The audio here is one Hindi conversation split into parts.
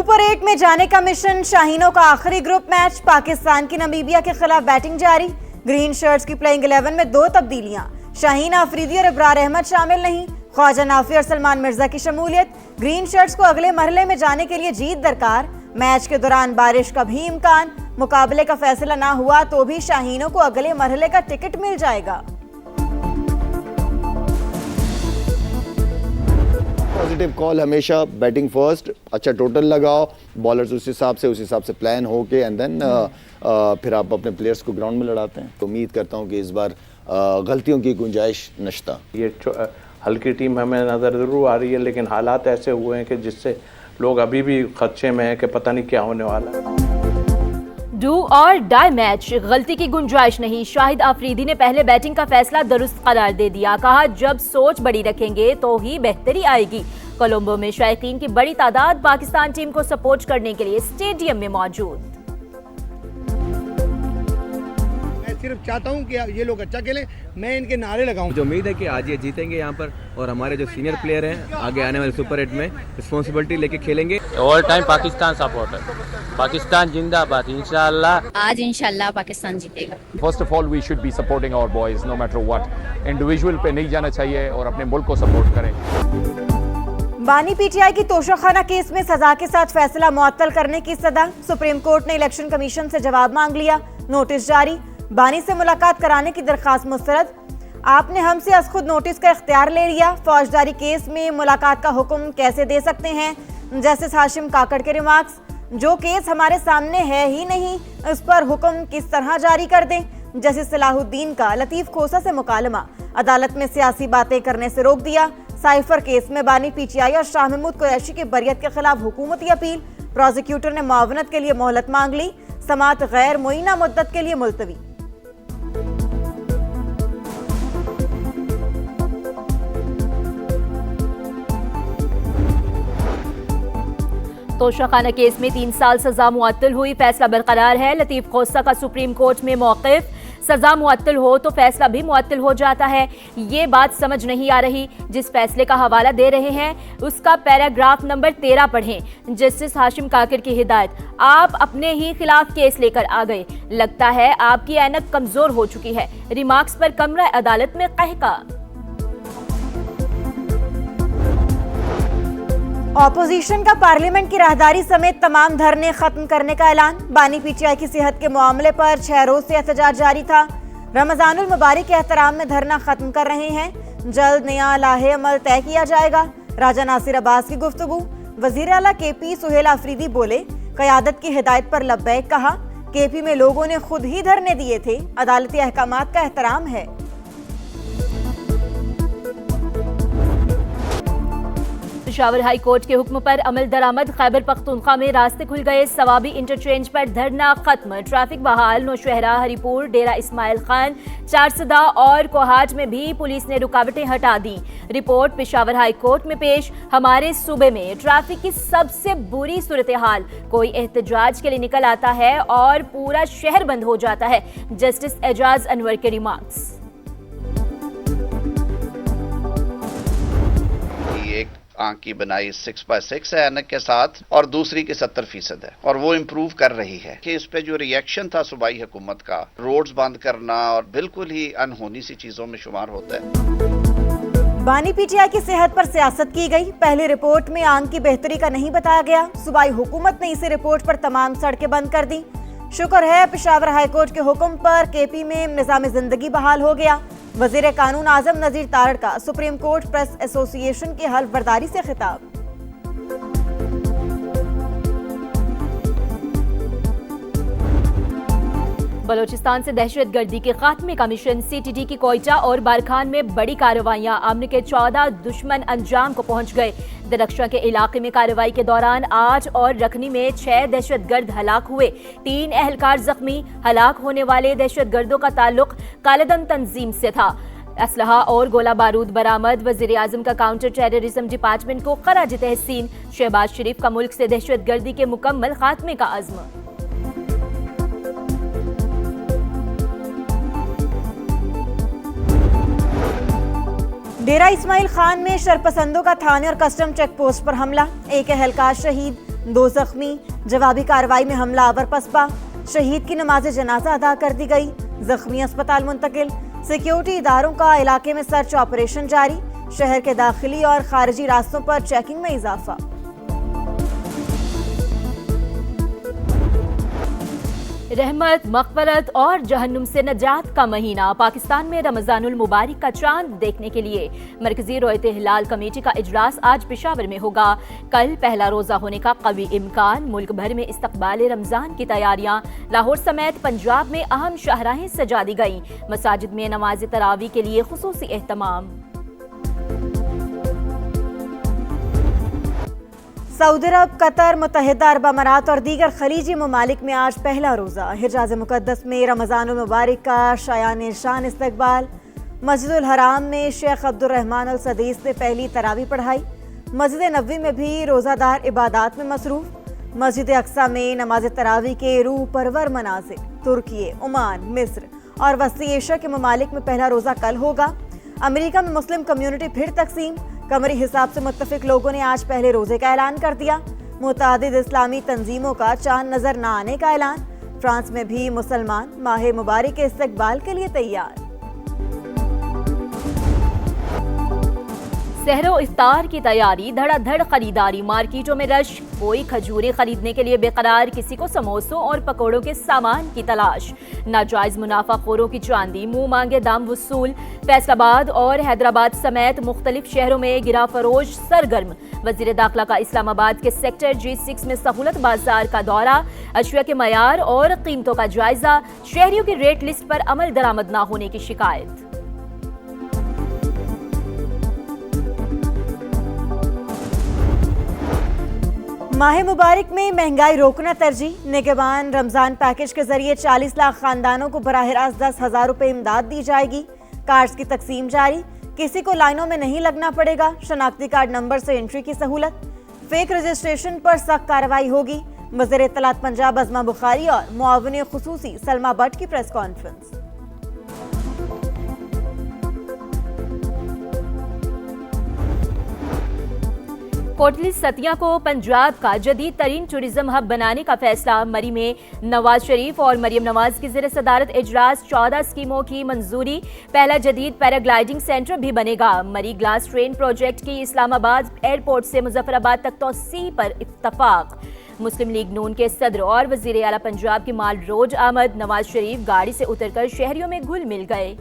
सुपर 8 में जाने का मिशन, शाहीनों का आखिरी ग्रुप मैच, पाकिस्तान की नामीबिया के खिलाफ बैटिंग जारी। ग्रीन शर्ट्स की प्लेइंग 11 में 2 तब्दीलियां, शाहीन आफरीदी और इब्रार अहमद शामिल नहीं, ख्वाजा नाफी और सलमान मिर्जा की शमूलियत। ग्रीन शर्ट्स को अगले मरहले में जाने के लिए जीत दरकार। मैच के दौरान बारिश का भी इम्कान, मुकाबले का फैसला ना हुआ तो भी शाहीनों को अगले मरहले का टिकट मिल जाएगा। पॉजिटिव कॉल हमेशा, बैटिंग फर्स्ट, अच्छा टोटल लगाओ, बॉलर्स उस हिसाब से प्लान हो के एंड देन फिर आप अपने प्लेयर्स को ग्राउंड में लड़ाते हैं। तो उम्मीद करता हूं कि इस बार गलतियों की गुंजाइश नश्ता। ये हल्की टीम हमें नज़र ज़रूर आ रही है, लेकिन हालात ऐसे हुए हैं कि जिससे लोग अभी भी खदशे में हैं कि पता नहीं क्या होने वाला है। डू और डाई मैच, गलती की गुंजाइश नहीं। शाहिद आफरीदी ने पहले बैटिंग का फैसला दुरुस्त करार दे दिया, कहा जब सोच बड़ी रखेंगे तो ही बेहतरी आएगी। कोलंबो में शायकीन की बड़ी तादाद पाकिस्तान टीम को सपोर्ट करने के लिए स्टेडियम में मौजूद। मैं सिर्फ चाहता हूं कि ये लोग अच्छा खेलें, मैं इनके नारे लगाऊं। मुझे उम्मीद है कि आज ये जीतेंगे यहाँ पर, और हमारे जो सीनियर प्लेयर हैं आगे आने वाले सुपर 8 में रिस्पॉन्सिबिलिटी लेके खेलेंगे। All time Pakistan supporter, Pakistan जिंदाबाद। इंशाल्लाह आज इंशाल्लाह पाकिस्तान जीतेगा। First of all we should be supporting our boys no matter what. Individual पे नहीं जाना चाहिए और अपने मुल्क को सपोर्ट करें। बानी पीटीआई की तोशाखाना केस में सजा के साथ फैसला मुअत्तल करने की सदा। सुप्रीम कोर्ट ने इलेक्शन कमीशन से जवाब मांग लिया, नोटिस जारी। बानी से मुलाकात कराने की दरखास्त मुस्तरद। आपने हमसे अज खुद नोटिस का इख्तियार ले लिया, फौजदारी केस में मुलाकात का हुक्म कैसे दे सकते हैं। जस्टिस हाशिम काकड़ के रिमार्क्स, जो केस हमारे सामने है ही नहीं उस पर हुक्म किस तरह जारी कर दें। जस्टिस सलाहुद्दीन का लतीफ खोसा से मुकालमा, अदालत में सियासी बातें करने से रोक दिया। साइफर केस में बानी पीटीआई और शाह महमूद कुरैशी की बरियत के खिलाफ हुकूमती अपील। प्रोसिक्यूटर ने मुआवनत के लिए मोहलत मांग ली, समाअत गैर मुइना मुद्दत के लिए मुलतवी। तोशाखाना केस में 3 साल सजा मुअत्तल हुई, फैसला बरकरार है। लतीफ खोसा का सुप्रीम कोर्ट में मौक़िफ़, सजा मुअत्तल हो तो फैसला भी मुअत्तल हो जाता है। ये बात समझ नहीं आ रही। जिस फैसले का हवाला दे रहे हैं उसका पैराग्राफ नंबर 13 पढ़ें। जस्टिस हाशिम काकड़ की हिदायत, आप अपने ही खिलाफ केस लेकर आ गए, लगता है आपकी ऐनक कमजोर हो चुकी है। रिमार्क्स पर कमरा अदालत में कहका। ऑपोजिशन का पार्लियामेंट की राहदारी समेत तमाम धरने खत्म करने का ऐलान। बानी पीटीआई की सेहत के मामले पर 6 रोज से एहतजाज जारी था। रमजानुल मुबारक के एहतराम में धरना खत्म कर रहे हैं। जल्द नया लाहे अमल तय किया जाएगा। राजा नासिर अब्बास की गुफ्तगू। वजीर आला केपी सुहेल आफरीदी बोले, क़यादत की हिदायत पर लब्बैक कहा। केपी में लोगों ने खुद ही धरने दिए थे, अदालती अहकामात का एहतराम है। पेशावर हाई कोर्ट के हुक्म पर अमल दरामद। खैबर पख्तूनख्वा में रास्ते खुल गए, सवाबी इंटरचेंज पर धरना खत्म, ट्रैफिक बहाल। नौशहरा, हरीपुर, डेरा इस्माइल खान, चारसदा और कोहाट में भी पुलिस ने रुकावटें हटा दी। रिपोर्ट पेशावर हाई कोर्ट में पेश। हमारे सूबे में ट्रैफिक की सबसे बुरी सूरत हाल, कोई एहतजाज के लिए निकल आता है और पूरा शहर बंद हो जाता है। जस्टिस एजाज अनवर के रिमार्क्स। आंख की बनाई 6x6 है ऐनक के साथ, और दूसरी की 70% है, और वो इम्प्रूव कर रही है। कि इस पे जो रिएक्शन था सूबाई हुकूमत का, रोड्स बंद करना और बिल्कुल ही अनहोनी सी चीजों में शुमार होता है। बानी पीटीआई की सेहत पर सियासत की गई। पहली रिपोर्ट में आंख की बेहतरी का नहीं बताया गया। सूबाई हुकूमत ने इसी रिपोर्ट पर तमाम सड़कें बंद कर दी। शुक्र है पेशावर हाईकोर्ट के हुक्म पर केपी में निज़ाम जिंदगी बहाल हो गया। वजीर कानून आजम नजीर तारड़ का सुप्रीम कोर्ट प्रेस एसोसिएशन की हल्फ बर्दारी से खिताब। बलोचिस्तान से दहशतगर्दी के खात्मे का मिशन। सीटीडी की कोयटा और बारखान में बड़ी कार्रवाइयां। आमने के 14 दुश्मन अंजाम को पहुंच गए। दरख्शा के इलाके में कार्रवाई के दौरान 8 और रखनी में 6 दहशतगर्द हलाक हुए, 3 एहलकार जख्मी। हलाक होने वाले दहशतगर्दों का ताल्लुक कालेदन तंजीम से था। असलहा और गोला बारूद बरामद। वजीर आजम का काउंटर टेररिज्म डिपार्टमेंट को खराज तहसीन। शहबाज शरीफ का मुल्क से दहशतगर्दी के मुकम्मल खात्मे का अज़्म। डेरा इस्माइल खान में शरपसंदों का थाने और कस्टम चेक पोस्ट पर हमला, एक एहलकार शहीद। 2 जख्मी, जवाबी कार्रवाई में हमलावर पसपा। शहीद की नमाज जनाजा अदा कर दी गई, जख्मी अस्पताल मुंतकिल। सिक्योरिटी इदारों का इलाके में सर्च ऑपरेशन जारी, शहर के दाखिली और खारिजी रास्तों पर चेकिंग में इजाफा। रहमत, मग़फ़िरत और जहन्नुम से नजात का महीना। पाकिस्तान में रमज़ानुल मुबारक का चांद देखने के लिए मरकजी रोयत हिलाल कमेटी का इजलास आज पेशावर में होगा। कल पहला रोज़ा होने का कवी इम्कान। मुल्क भर में इस्तकबाल रमज़ान की तैयारियां। लाहौर समेत पंजाब में अहम शाहराहें सजा दी गईं। मसाजिद में नमाज तरावी के लिए खुसूसी एहतमाम। सऊदी अरब, कतर, मुत्तहिदा अरब अमारात और दीगर खलीजी ममालिक में आज पहला रोज़ा। हिजाज़ मुक़द्दस में रमज़ानुल मुबारक का शायान शान इस्तकबाल। मस्जिदुल हराम में शेख अब्दुर्रहमान अल सदीस ने पहली तरावी पढ़ाई। मस्जिद नबवी में भी रोज़ादार इबादात में मसरूफ़। मस्जिद अक्सा में नमाज तरावी के रूह परवर मनाज़िर। तुर्की, ओमान, मिस्र और वस्ती एशिया के ममालिक में पहला रोज़ा कल होगा। अमेरिका में मुस्लिम कम्युनिटी फिर तकसीम। कमरी हिसाब से मुत्तफिक लोगों ने आज पहले रोजे का ऐलान कर दिया। मुतादिद इस्लामी तंजीमों का चांद नजर न आने का ऐलान। फ्रांस में भी मुसलमान माह मुबारक के इस्तकबाल के लिए तैयार। सहरो इफ्तार की तैयारी, धड़ाधड़ खरीदारी, मार्केटों में रश। कोई खजूरें खरीदने के लिए बेकरार, किसी को समोसों और पकौड़ों के सामान की तलाश। नाजायज मुनाफाखोरों की चांदी, मुंह मांगे दाम वसूल। फैसलाबाद और हैदराबाद समेत मुख्तलिफ शहरों में गिरा फरोश सरगर्म। वजीर दाखिला का इस्लामाबाद के सेक्टर G6 में सहूलत बाजार का दौरा। अशिया के मयार और कीमतों का जायजा। शहरियों की रेट लिस्ट पर अमल दरामद न होने की शिकायत। माह मुबारक में महंगाई रोकना तरजीह। निगहबान रमजान पैकेज के जरिए 40 लाख खानदानों को बराह रास्त 10,000 रुपए इमदाद दी जाएगी। कार्ड्स की तकसीम जारी, किसी को लाइनों में नहीं लगना पड़ेगा। शनाख्ती कार्ड नंबर से एंट्री की सहूलत। फेक रजिस्ट्रेशन पर सख्त कार्रवाई होगी। वज़ीर इत्तलात पंजाब अज़मा बुखारी और मुआविन खुसूसी सलमा भट्ट की प्रेस कॉन्फ्रेंस। कोटली सतिया को पंजाब का जदीद तरीन टूरिज्म हब बनाने का फैसला। मरी में नवाज शरीफ और मरियम नवाज की ज़ेर सदारत इजलास। 14 स्कीमों की मंजूरी। पहला जदीद पैराग्लाइडिंग सेंटर भी बनेगा। मरी ग्लास ट्रेन प्रोजेक्ट की इस्लामाबाद एयरपोर्ट से मुजफ्फराबाद तक तोसी पर इत्तफाक। मुस्लिम लीग नून के सदर और वजीर आला पंजाब की माल रोज आमद। नवाज शरीफ गाड़ी से उतरकर शहरियों में घुल मिल गए।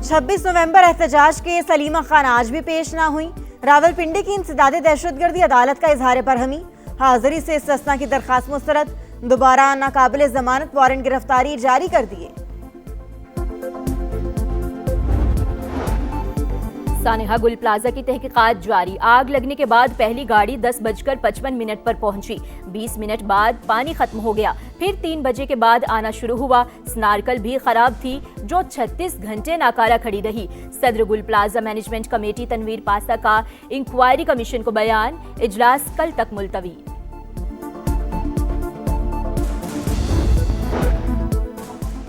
26 नवंबर एहतजाज के सलीमा खान आज भी पेश ना हुई। रावलपिंडी की इंसदादे दहशतगर्दी अदालत का इजहार बरहमी। हाजिरी से इस्तिस्ना की दरखास्त मुस्तरद। दोबारा नाकाबिल जमानत वारंट गिरफ्तारी जारी कर दिए। सानेहा गुल प्लाजा की तहकीकात जारी। आग लगने के बाद पहली गाड़ी 10:55 पर पहुंची। 20 मिनट बाद पानी खत्म हो गया। फिर 3 बजे के बाद आना शुरू हुआ। स्नार्कल भी खराब थी जो 36 घंटे नाकारा खड़ी रही। सदर गुल प्लाजा मैनेजमेंट कमेटी तनवीर पासा का इंक्वायरी कमीशन को बयान। इजलास कल तक मुलतवी।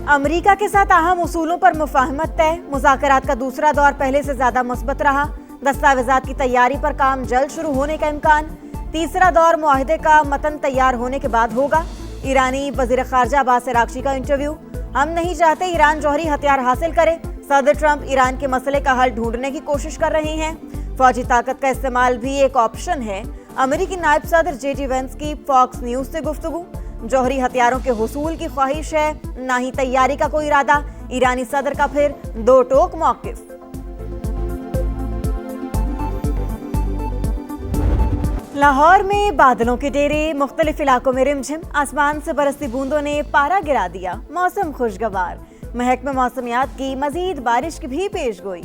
अमेरिका के साथ अहम उसूलों पर मुफाहमत तय। मुज़ाकरात का दूसरा दौर पहले से ज्यादा मुस्बत रहा। दस्तावेजात की तैयारी पर काम जल्द शुरू होने का इम्कान। तीसरा दौर मुआहदे का मतन तैयार होने के बाद होगा। ईरानी वजीर खारजा अब्बास अरागची का इंटरव्यू। हम नहीं चाहते ईरान जौहरी हथियार हासिल करे। सदर ट्रंप ईरान के मसले का हल ढूंढने की कोशिश कर रहे हैं। फौजी ताकत का इस्तेमाल भी एक ऑप्शन है। अमेरिकी नायब सदर JD वेंस की फॉक्स न्यूज से गुफ्तगू। जौहरी हथियारों के हुसूल की ख्वाहिश है, ना ही तैयारी का कोई इरादा। ईरानी सदर का फिर दो टोक मौकिफ। लाहौर में बादलों के डेरे, मुख्तलिफ इलाकों में रिमझिम। आसमान से बरसती बूंदों ने पारा गिरा दिया। मौसम खुशगवार। महकमे मौसमियात की मजीद बारिश की भी पेशगोई।